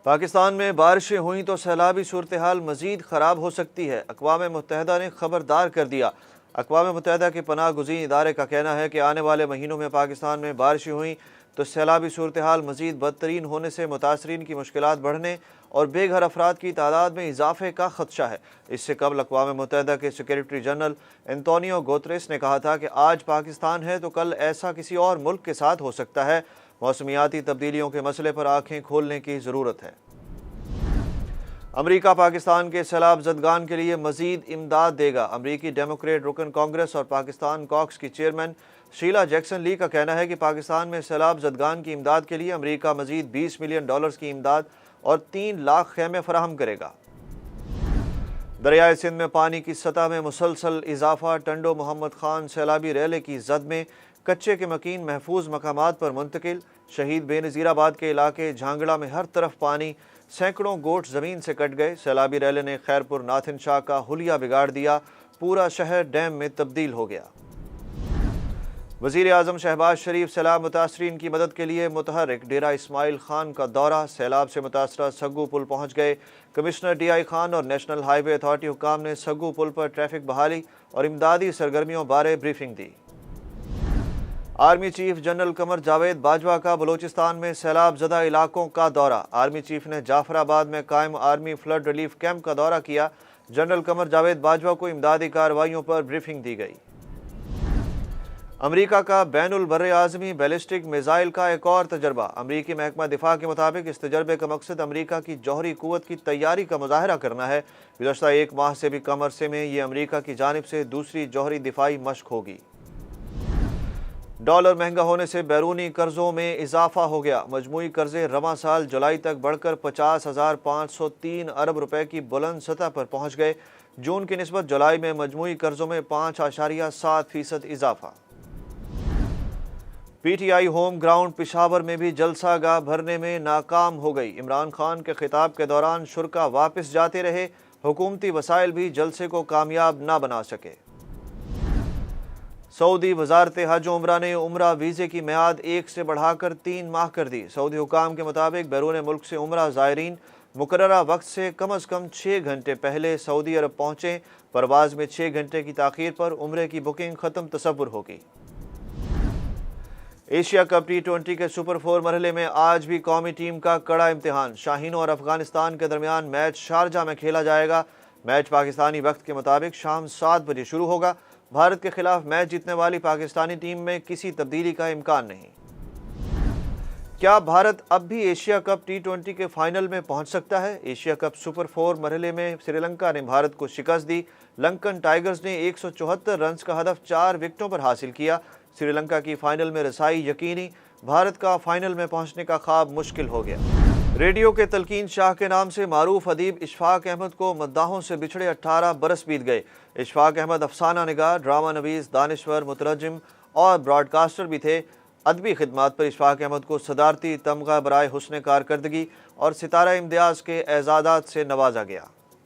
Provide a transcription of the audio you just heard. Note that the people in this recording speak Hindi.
पाकिस्तान में बारिशें हुई तो सैलाबी सूरत हाल मजीद ख़राब हो सकती है। अक़वाम मुत्तहिदा ने खबरदार कर दिया। अक़वाम मुत्तहिदा के पनाह गुज़ीर इदारे का कहना है कि आने वाले महीनों में पाकिस्तान में बारिशें हुई तो सैलाबी सूरत हाल मजीद बदतरीन होने से मुतासरीन की मुश्किलात बढ़ने और बेघर अफराद की तादाद में इजाफे का खदशा है। इससे कबल अक़वाम मुत्तहिदा के सेक्रेटरी जनरल एंटोनियो गुतरेस ने कहा था कि आज पाकिस्तान है तो कल ऐसा किसी और मुल्क के साथ हो सकता है। मौसमियाती तब्दीलियों के मसले पर आंखें खोलने की ज़रूरत है। अमरीका पाकिस्तान के सैलाब ज़दगान के लिए मजीद इमदाद देगा। अमरीकी डेमोक्रेट रुकन कांग्रेस और पाकिस्तान कॉक्स की चेयरमैन शीला जैक्सन ली का कहना है कि पाकिस्तान में सैलाब ज़दगान की इमदाद के लिए अमरीका मजीद $20 मिलियन की इमदाद और 3 लाख खेमे फराहम करेगा। दरियाए सिंध में पानी की सतह में मुसलसल इजाफा। टंडो मोहम्मद खान सैलाबी रैले की जद में कच्चे के मकीन महफूज मकामात पर मुंतकिल। शहीद बेनज़ीराबाद के इलाके झांगड़ा में हर तरफ पानी, सैकड़ों गोट ज़मीन से कट गए। सैलाबी रैले ने खैरपुर नाथिन शाह का हुलिया बिगाड़ दिया। पूरा शहर डैम में तब्दील हो गया। वज़ीर आज़म शहबाज शरीफ सैलाब मुतासरीन की मदद के लिए मुतहर्रिक डेरा इस्माइल खान का दौरा। सैलाब से मुतासरा सग्गू पुल पहुँच गए। कमिश्नर DI खान और नेशनल हाईवे अथॉरिटी हुक्काम ने सग्गू पुल पर ट्रैफिक बहाली और इमदादी सरगर्मियों बारे ब्रीफिंग दी। Army chief general Qamar Javed Bajwa का बलूचिस्तान में सैलाब ज़दा इलाकों का दौरा। आर्मी चीफ ने जाफराबाद में कायम आर्मी फ्लड रिलीफ कैंप का दौरा किया। जनरल कमर जावेद बाजवा को इमदादी कार्रवाइयों पर ब्रीफिंग दी गई। अमरीका का बैनुल बर्रे आज़मी बैलिस्टिक मिसाइल का एक और तजर्बा। अमरीकी महकमा दिफा के मुताबिक इस तजर्बे का मकसद अमरीका की जौहरी कुव्वत की तैयारी का मुजाहरा करना है। गुज़श्ता 1 माह से भी कम अरसे में ये अमरीका की जानिब से दूसरी जौहरी दिफाई मशक होगी। डॉलर महंगा होने से बैरूनी कर्जों में इजाफा हो गया। मजमूई कर्जे रवां साल जुलाई तक बढ़कर 50,503 अरब रुपए की बुलंद सतह पर पहुंच गए। जून की निस्बत जुलाई में मजमूई कर्जों में 5.7% इजाफा। PTI होम ग्राउंड पिशावर में भी जलसागाह भरने में नाकाम हो गई। इमरान खान के खिताब के दौरान शुरका वापस जाते रहे। हुकूमती वसाइल भी जलसे को कामयाब ना बना सके। सऊदी वजारत हज उम्रा ने उम्रा वीज़े की मियाद 1 से बढ़ाकर 3 माह कर दी। सऊदी हुकाम के मुताबिक बैरून मुल्क से उम्रा ज़ायरीन मुकर्ररा वक्त से कम 6 घंटे पहले सऊदी अरब पहुँचें। परवाज़ में 6 घंटे की ताख़ीर पर उम्रे की बुकिंग ख़त्म तसव्वुर होगी। एशिया कप T20 के सुपर 4 मरहले में आज भी कौमी टीम का कड़ा इम्तिहान। शाहीनों और अफगानिस्तान के दरमियान मैच शारजा में खेला जाएगा। मैच पाकिस्तानी वक्त के मुताबिक शाम 7 बजे शुरू होगा। भारत के खिलाफ मैच जीतने वाली पाकिस्तानी टीम में किसी तब्दीली का इम्कान नहीं। क्या भारत अब भी एशिया कप T20 के फाइनल में पहुंच सकता है? एशिया कप सुपर 4 मरहले में श्रीलंका ने भारत को शिकस्त दी। लंकन टाइगर्स ने 174 रन का हदफ 4 विकेटों पर हासिल किया। श्रीलंका की फाइनल में रसाई यकीनी। भारत का फाइनल में पहुंचने का ख्वाब मुश्किल हो गया। रेडियो के तलकीन शाह के नाम से मारूफ अदीब इशफाक अहमद को मद्दाहों से बिछड़े 18 बरस बीत गए। इशफाक अहमद अफसाना निगार, ड्रामा नवीस, दानिश्वर, मुतरजिम और ब्रॉडकास्टर भी थे। अदबी खिदमात पर इशफाक अहमद को सदारती तमगा बराए हुस्न कारकर्दगी और सितारा इम्तियाज़ के एजाज़ात से नवाजा गया।